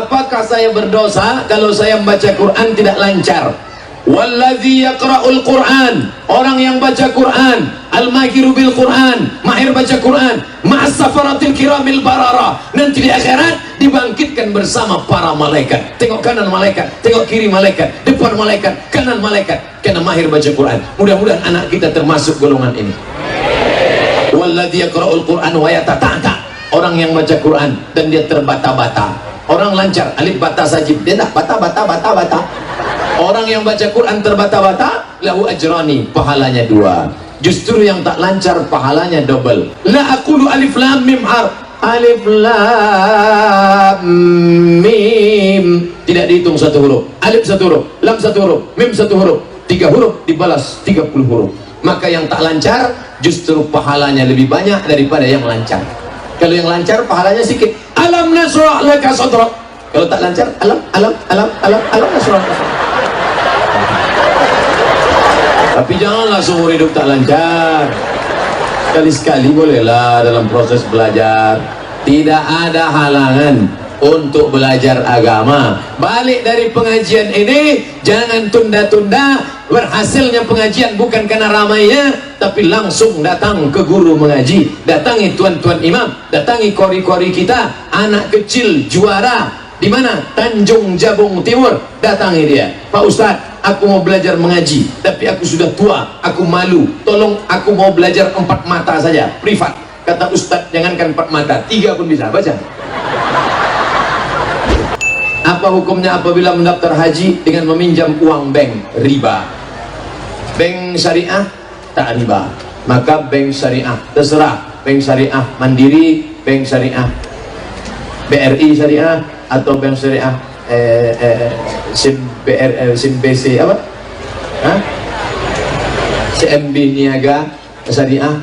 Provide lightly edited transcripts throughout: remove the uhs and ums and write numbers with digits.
apakah saya berdosa kalau saya membaca Quran tidak lancar? Walladzi yaqra'ul Quran, orang yang baca Quran, al-mahiru bil Quran, mahir baca Quran, ma'as safaratil kiramil barara, nanti di akhirat dibangkitkan bersama para malaikat. Tengok kanan malaikat, tengok kiri malaikat, depan malaikat, kanan malaikat, karena mahir baca Quran. Mudah-mudahan anak kita termasuk golongan ini. Walladzi yaqra'ul Quran wa yatata'ta, orang yang baca Quran dan dia terbata-bata. Orang lancar, alif bata sajib, dia tak bata. Orang yang baca Quran terbata-bata, lahu ajrani, pahalanya 2. Justru yang tak lancar pahalanya double. La aqulu alif lam mim harf, alif lam mim tidak dihitung 1 huruf, alif 1 huruf, lam 1 huruf, mim 1 huruf, 3 huruf dibalas 30 huruf. Maka yang tak lancar justru pahalanya lebih banyak daripada yang lancar. Kalau yang lancar pahalanya sedikit. Alam nasrah laka sadrak. Kalau tak lancar, alam nasrah. Tapi janganlah seumur hidup tak lancar. Sekali-sekali bolehlah dalam proses belajar. Tidak ada halangan untuk belajar agama. Balik dari pengajian ini, jangan tunda-tunda. Berhasilnya pengajian bukan karena ramainya, tapi langsung datang ke guru mengaji, datangi tuan-tuan imam, datangi kori-kori kita, anak kecil juara di mana? Tanjung Jabung Timur. Datangi dia, Pak Ustadz, aku mau belajar mengaji, tapi aku sudah tua, aku malu, tolong aku mau belajar 4 mata saja, privat. Kata Ustadz, jangankan 4 mata, 3 pun bisa. Baca. Apa hukumnya apabila mendaftar haji dengan meminjam uang bank? Riba. Bank syariah tak riba, maka bank syariah terserah, bank syariah mandiri, bank syariah BRI syariah, atau bank syariah SIM BC apa? CMB Niaga syariah.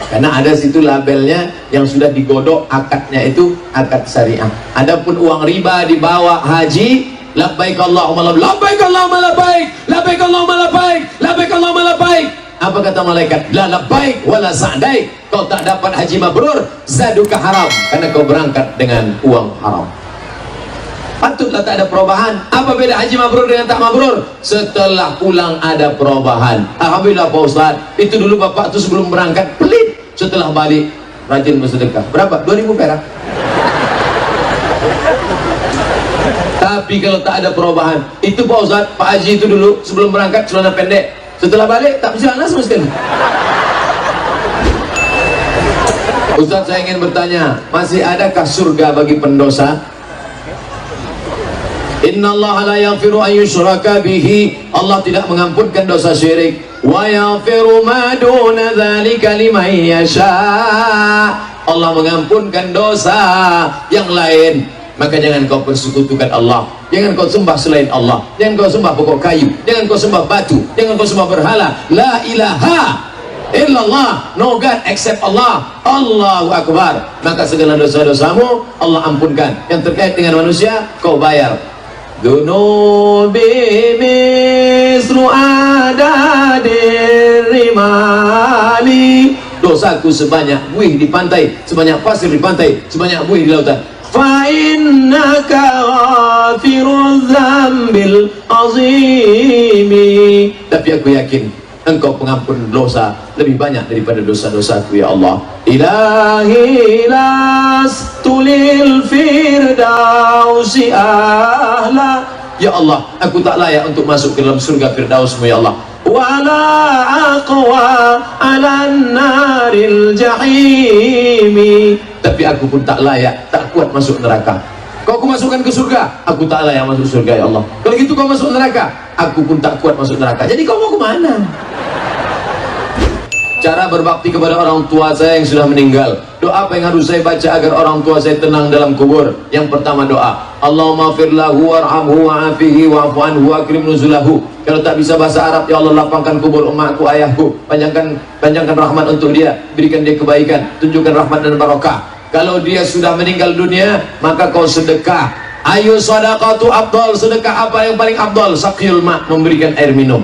Karena ada situ labelnya yang sudah digodok, akadnya itu akad syariah. Adapun uang riba dibawa haji, labbaik Allahumma labbaik Allahumma labbaik, labbaik Allahumma labbaik, labbaik Allahumma labbaik. Apa kata malaikat? La labbaik wala sa'daik. Kau tak dapat haji mabrur, zaduka haram, karena kau berangkat dengan uang haram. Patutlah tak ada perubahan. Apa beda haji mabrur dengan tak mabrur? Setelah pulang ada perubahan. Alhamdulillah Pak Ustaz, itu dulu bapak tuh sebelum berangkat pelit, setelah balik rajin bersedekah. Berapa? 2.000 perak. Tapi kalau tak ada perubahan, itu Pak Ustaz, Pak Haji itu dulu sebelum berangkat celana pendek, setelah balik tak bercelana sama sekali. Ustaz, saya ingin bertanya, masih adakah surga bagi pendosa? Innallaha la yaghfiru an yushraka bihi, Allah tidak mengampunkan dosa syirik. Wa yaghfiru ma duna dzalika liman yasha, Allah mengampunkan dosa yang lain. Maka jangan kau persekutukan Allah, jangan kau sembah selain Allah, jangan kau sembah pokok kayu, jangan kau sembah batu, jangan kau sembah berhala. La ilaha illallah, no God except Allah. Allahu Akbar. Maka segala dosa-dosamu Allah ampunkan. Yang terkait dengan manusia kau bayar. Dunubi misru adadir rimali, dosaku sebanyak buih di pantai, sebanyak pasir di pantai, sebanyak buih di lautan. Fa innaka ghafiruz dzambil azimi, tapi aku yakin Engkau pengampun dosa lebih banyak daripada dosa-dosaku ya Allah. Ilahi lastulil firdausi ahla, ya Allah, aku tak layak untuk masuk ke dalam surga Firdausmu ya Allah. Wala aqwa ala naril jahimi, tapi aku pun tak layak, tak kuat masuk neraka. Kau aku masukkan ke surga, aku tak layak masuk surga ya Allah. Kalau gitu kau masuk neraka, aku pun tak kuat masuk neraka. Jadi kau mau kemana? Cara berbakti kepada orang tua saya yang sudah meninggal. Doa apa yang harus saya baca agar orang tua saya tenang dalam kubur? Yang pertama doa, Allahumma fir lahu warhamhu wa'afihi wa'fu anhu wa akrim nuzulahu. Kalau tak bisa bahasa Arab, ya Allah lapangkan kubur emakku, ayahku, panjangkan rahmat untuk dia, berikan dia kebaikan, tunjukkan rahmat dan barakah. Kalau dia sudah meninggal dunia, maka kau sedekah. Ayu sadaqatu afdal, sedekah apa yang paling afdal? Saqiyul ma', memberikan air minum.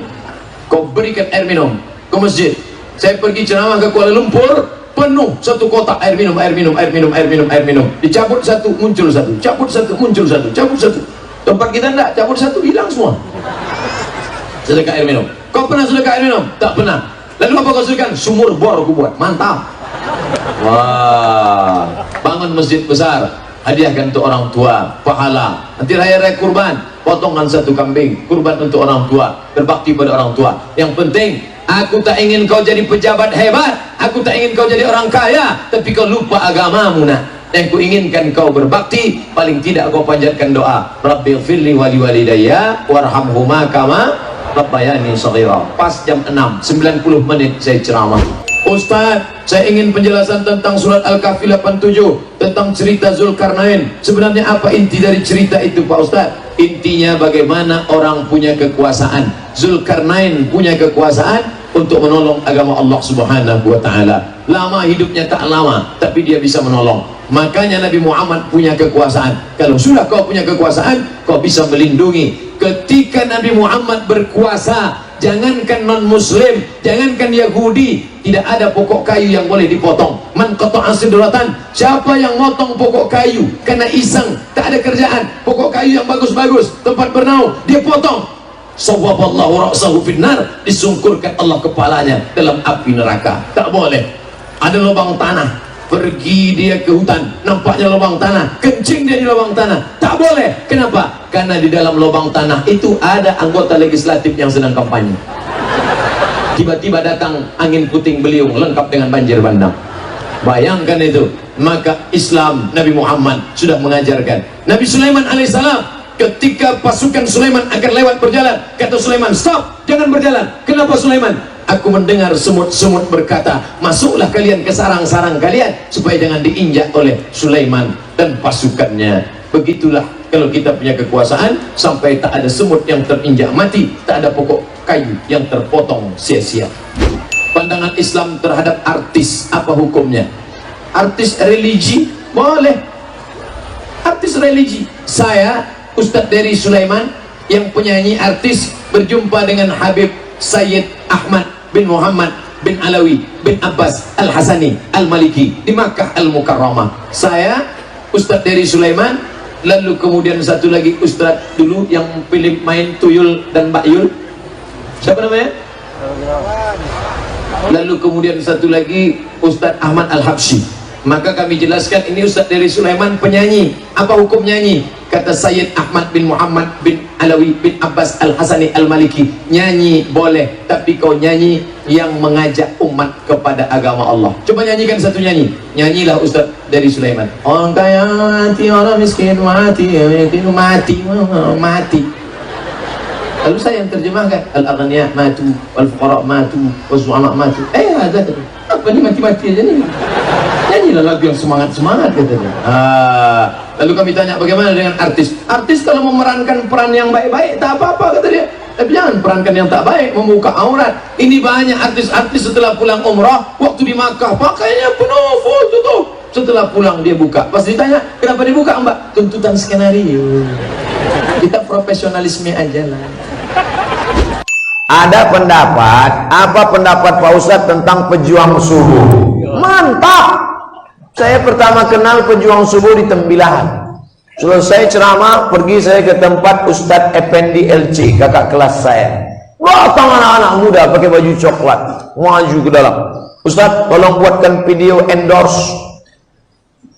Kau berikan air minum ke masjid. Saya pergi ceramah ke Kuala Lumpur, penuh satu kotak air minum, air minum, air minum, air minum, air minum. Dicabut satu, muncul satu, cabut satu, muncul satu, cabut satu. Tempat kita enggak, cabut satu, hilang semua. Sedekah air minum. Kau pernah sedekah air minum? Tak pernah. Lalu apa kau sedekahkan? Sumur bor aku buat. Mantap. Wah, bangun masjid besar, hadiahkan untuk orang tua, pahala. Nanti raya-raya kurban, potongkan satu kambing, kurban untuk orang tua, berbakti pada orang tua. Yang penting, aku tak ingin kau jadi pejabat hebat, aku tak ingin kau jadi orang kaya, tapi kau lupa agamamu nak. Yang ku inginkan kau berbakti, paling tidak kau panjatkan doa, Rabbighfirli wali walidayya warhamhuma kama rabbayani shaghira. Pas jam 6, 90 menit saya ceramah. Ustaz, saya ingin penjelasan tentang surat Al-Kahfi 87, tentang cerita Zulkarnain. Sebenarnya apa inti dari cerita itu Pak Ustaz? Intinya bagaimana orang punya kekuasaan. Zulkarnain punya kekuasaan untuk menolong agama Allah Subhanahu wa ta'ala. Lama hidupnya tak lama, tapi dia bisa menolong. Makanya Nabi Muhammad punya kekuasaan. Kalau sudah kau punya kekuasaan, kau bisa melindungi. Ketika Nabi Muhammad berkuasa, jangankan non muslim, jangankan Yahudi, tidak ada pokok kayu yang boleh dipotong. Man qata'a sidratan, siapa yang motong pokok kayu karena iseng, tak ada kerjaan, pokok kayu yang bagus-bagus, tempat bernaung, dia potong, sawwaballahu ra'sahu finnar, disungkurkan Allah kepalanya dalam api neraka. Tak boleh. Ada lubang tanah, pergi dia ke hutan, nampaknya lubang tanah, kencing dia di lubang tanah, tak boleh. Kenapa? Karena di dalam lubang tanah itu ada anggota legislatif yang sedang kampanye. Tiba-tiba datang angin puting beliung lengkap dengan banjir bandang. Bayangkan itu. Maka Islam Nabi Muhammad sudah mengajarkan. Nabi Sulaiman alaihissalam, ketika pasukan Sulaiman akan lewat berjalan, kata Sulaiman, stop, jangan berjalan. Kenapa Sulaiman? Aku mendengar semut-semut berkata, masuklah kalian ke sarang-sarang kalian, supaya jangan diinjak oleh Sulaiman dan pasukannya. Begitulah kalau kita punya kekuasaan, sampai tak ada semut yang terinjak mati, tak ada pokok kayu yang terpotong sia-sia. Pandangan Islam terhadap artis, apa hukumnya? Artis religi boleh. Artis religi. Saya Ustadz Dery Sulaiman, yang penyanyi artis, berjumpa dengan Habib Sayyid Ahmad bin Muhammad bin Alawi bin Abbas Al-Hasani Al-Maliki di Makkah Al-Mukarramah. Saya Ustadz Dery Sulaiman, lalu kemudian satu lagi Ustadz dulu yang pilih main Tuyul dan Mbak Yul, siapa namanya? Lalu kemudian satu lagi Ustadz Ahmad Al-Habsyi. Maka kami jelaskan, ini Ustadz Dery Sulaiman penyanyi. Apa hukum nyanyi? Kata Sayyid Ahmad bin Muhammad bin Alawi bin Abbas Al-Hasani Al-Maliki, nyanyi boleh, tapi kau nyanyi yang mengajak umat kepada agama Allah. Coba nyanyikan satu nyanyi. Nyanyilah Ustadz Dery Sulaiman. Orang kaya mati, orang miskin mati, mati, mati. Lalu saya yang terjemahkan, al-aghniya matu, wal-fuqara matu, wal-zu'ama matu. Ada apa nih mati-mati aja nih? Nyanyilah lagu yang semangat-semangat katanya. Lalu kami tanya, bagaimana dengan artis? Artis kalau memerankan peran yang baik-baik tak apa-apa kata dia. Tapi jangan perankan yang tak baik, membuka aurat. Ini banyak artis-artis setelah pulang umrah, waktu di Makkah pakainya penuh full tutup. Setelah pulang dia buka. Pas ditanya, kenapa dibuka Mbak? Tuntutan skenario. Kita profesionalisme aja lah. Ada pendapat, apa pendapat Pak Ustadz tentang pejuang subuh? Mantap! Saya pertama kenal pejuang subuh di Tembilahan. Selesai ceramah, pergi saya ke tempat Ustadz Effendi LC, kakak kelas saya. Datang anak-anak muda pakai baju coklat, maju ke dalam. Ustadz, tolong buatkan video endorse.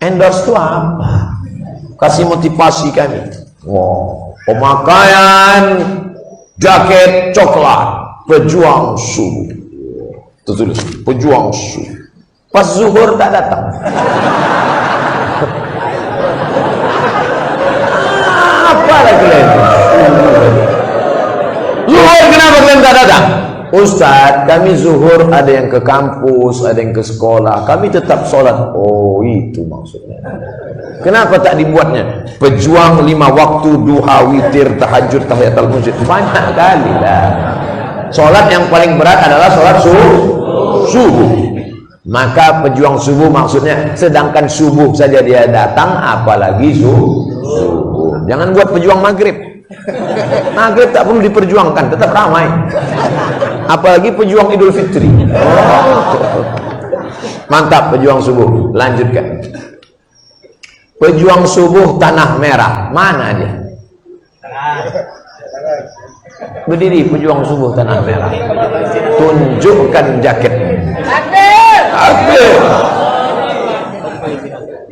Endorse itu apa? Kasih motivasi kami. Wow, pemakaian jaket coklat pejuang subuh. Tertulis pejuang subuh. Pas zuhur tak datang. Apa lagi kalian? Zuhur kenapa kalian tak datang? Ustadz, kami zuhur ada yang ke kampus, ada yang ke sekolah, kami tetap sholat. Oh, itu maksudnya. Kenapa tak dibuatnya? Pejuang 5 waktu, duha, witir, tahajud, tahiyatul masjid. Banyak kali lah. Sholat yang paling berat adalah sholat subuh. Maka pejuang subuh maksudnya, sedangkan subuh saja dia datang, apalagi subuh. Jangan buat pejuang maghrib. Maghrib tak perlu diperjuangkan, tetap ramai. Apalagi pejuang Idul Fitri. Mantap pejuang subuh. Lanjutkan. Pejuang subuh Tanah Merah, mana dia? Berdiri pejuang subuh Tanah Merah. Tunjukkan jaketnya. Takbir.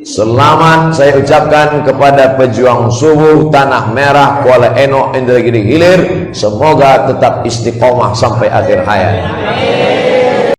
Selamat saya ucapkan kepada pejuang subuh Tanah Merah Kuala Eno Indragiri Hilir, semoga tetap istiqomah sampai akhir hayat.